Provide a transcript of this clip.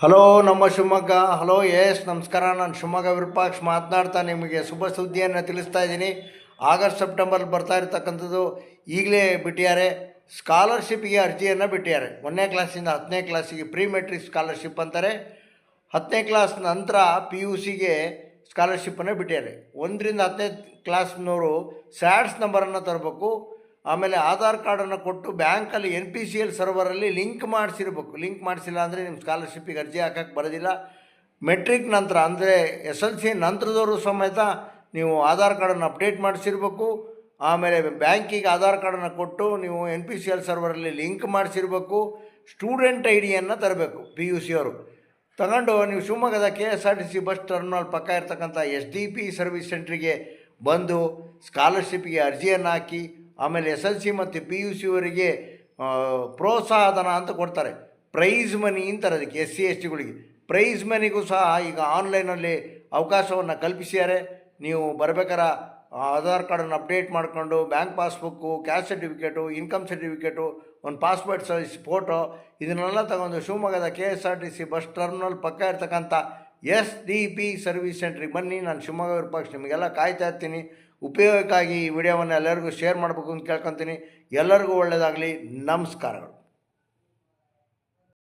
Hello ನಮ್ಮ Shivamogga. Hello ನಮಸ್ಕಾರ. ನಾನು ಶಿವಮೊಗ್ಗ ವಿರೂಪಾಕ್ಷ ಮಾತನಾಡ್ತಾ ನಿಮಗೆ ಶುಭ ಸುದ್ದಿಯನ್ನು ತಿಳಿಸ್ತಾ ಇದ್ದೀನಿ. ಆಗಸ್ಟ್ ಸೆಪ್ಟೆಂಬರ್ ಬರ್ತಾ ಇರ್ತಕ್ಕಂಥದ್ದು ಈಗಲೇ ಬಿಟ್ಟಿದ್ದಾರೆ. ಸ್ಕಾಲರ್ಶಿಪ್ಗೆ ಅರ್ಜಿಯನ್ನು ಬಿಟ್ಟಿದ್ದಾರೆ. 1ನೇ ಕ್ಲಾಸಿಂದ 10ನೇ ಕ್ಲಾಸಿಗೆ ಪ್ರೀ ಮೆಟ್ರಿಕ್ ಸ್ಕಾಲರ್ಶಿಪ್ ಅಂತಾರೆ. 10ನೇ ಕ್ಲಾಸ್ ನಂತರ PUCಗೆ ಸ್ಕಾಲರ್ಶಿಪ್ಪನ್ನು ಬಿಟ್ಟಿದ್ದಾರೆ. 1ರಿಂದ 10ನೇ ಕ್ಲಾಸ್ನವರು ಸ್ಯಾಡ್ಸ್ ನಂಬರನ್ನು ತರಬೇಕು. ಆಮೇಲೆ ಆಧಾರ್ ಕಾರ್ಡನ್ನು ಕೊಟ್ಟು ಬ್ಯಾಂಕಲ್ಲಿ NPCL ಸರ್ವರಲ್ಲಿ ಲಿಂಕ್ ಮಾಡಿಸಿರ್ಬೇಕು. ಲಿಂಕ್ ಮಾಡಿಸಿಲ್ಲ ಅಂದರೆ ನಿಮ್ಮ ಸ್ಕಾಲರ್ಶಿಪ್ಪಿಗೆ ಅರ್ಜಿ ಹಾಕೋಕ್ಕೆ ಬರೋದಿಲ್ಲ. ಮೆಟ್ರಿಕ್ ನಂತರ ಅಂದರೆ SLC ನಂತರದವರು ಸಮೇತ ನೀವು ಆಧಾರ್ ಕಾರ್ಡನ್ನು ಅಪ್ಡೇಟ್ ಮಾಡಿಸಿರ್ಬೇಕು. ಆಮೇಲೆ ಬ್ಯಾಂಕಿಗೆ ಆಧಾರ್ ಕಾರ್ಡನ್ನು ಕೊಟ್ಟು ನೀವು NPCL ಸರ್ವರಲ್ಲಿ ಲಿಂಕ್ ಮಾಡಿಸಿರ್ಬೇಕು. ಸ್ಟೂಡೆಂಟ್ ID ತರಬೇಕು. PUC ಅವರು ತಗೊಂಡು ನೀವು ಶಿವಮೊಗ್ಗದ KSRTC ಬಸ್ ಟರ್ಮಿನಲ್ ಪಕ್ಕ ಇರ್ತಕ್ಕಂಥ SDP ಸರ್ವಿಸ್ ಸೆಂಟ್ರಿಗೆ ಬಂದು ಸ್ಕಾಲರ್ಶಿಪ್ಗೆ ಅರ್ಜಿಯನ್ನು ಹಾಕಿ ಆಮೇಲೆ SLC ಮತ್ತು PUC ಅವರಿಗೆ ಪ್ರೋತ್ಸಾಹಧನ ಅಂತ ಕೊಡ್ತಾರೆ. ಪ್ರೈಸ್ ಮನಿ ಅಂತಾರೆ ಅದಕ್ಕೆ. SC STಗಳಿಗೆ ಪ್ರೈಸ್ ಮನಿಗೂ ಸಹ ಈಗ ಆನ್ಲೈನಲ್ಲಿ ಅವಕಾಶವನ್ನು ಕಲ್ಪಿಸಿದ್ದಾರೆ. ನೀವು ಬರಬೇಕಾರೆ ಆಧಾರ್ ಕಾರ್ಡನ್ನು ಅಪ್ಡೇಟ್ ಮಾಡಿಕೊಂಡು bank passbook, caste certificate, income certificate, ಒಂದು ಪಾಸ್ಪೋರ್ಟ್ ಸೈಜ್ ಫೋಟೋ ಇದನ್ನೆಲ್ಲ ತಗೊಂಡು ಶಿವಮೊಗ್ಗದ KSRTC ಬಸ್ ಟರ್ಮಿನಲ್ ಪಕ್ಕ ಇರ್ತಕ್ಕಂಥ SDP ಸರ್ವಿಸ್ ಸೆಂಟ್ರಿಗೆ ಬನ್ನಿ. ನಾನು ಶಿವಮೊಗ್ಗ ವಿರೂಪಾಕ್ಷ ನಿಮಗೆಲ್ಲ ಕಾಯ್ತಾ ಇರ್ತೀನಿ. ಉಪಯೋಗಕ್ಕಾಗಿ ಈ ವಿಡಿಯೋವನ್ನು ಎಲ್ಲರಿಗೂ ಶೇರ್ ಮಾಡಬೇಕು ಅಂತ ಕೇಳ್ಕೊತೀನಿ. ಎಲ್ಲರಿಗೂ ಒಳ್ಳೆಯದಾಗಲಿ. ನಮಸ್ಕಾರಗಳು.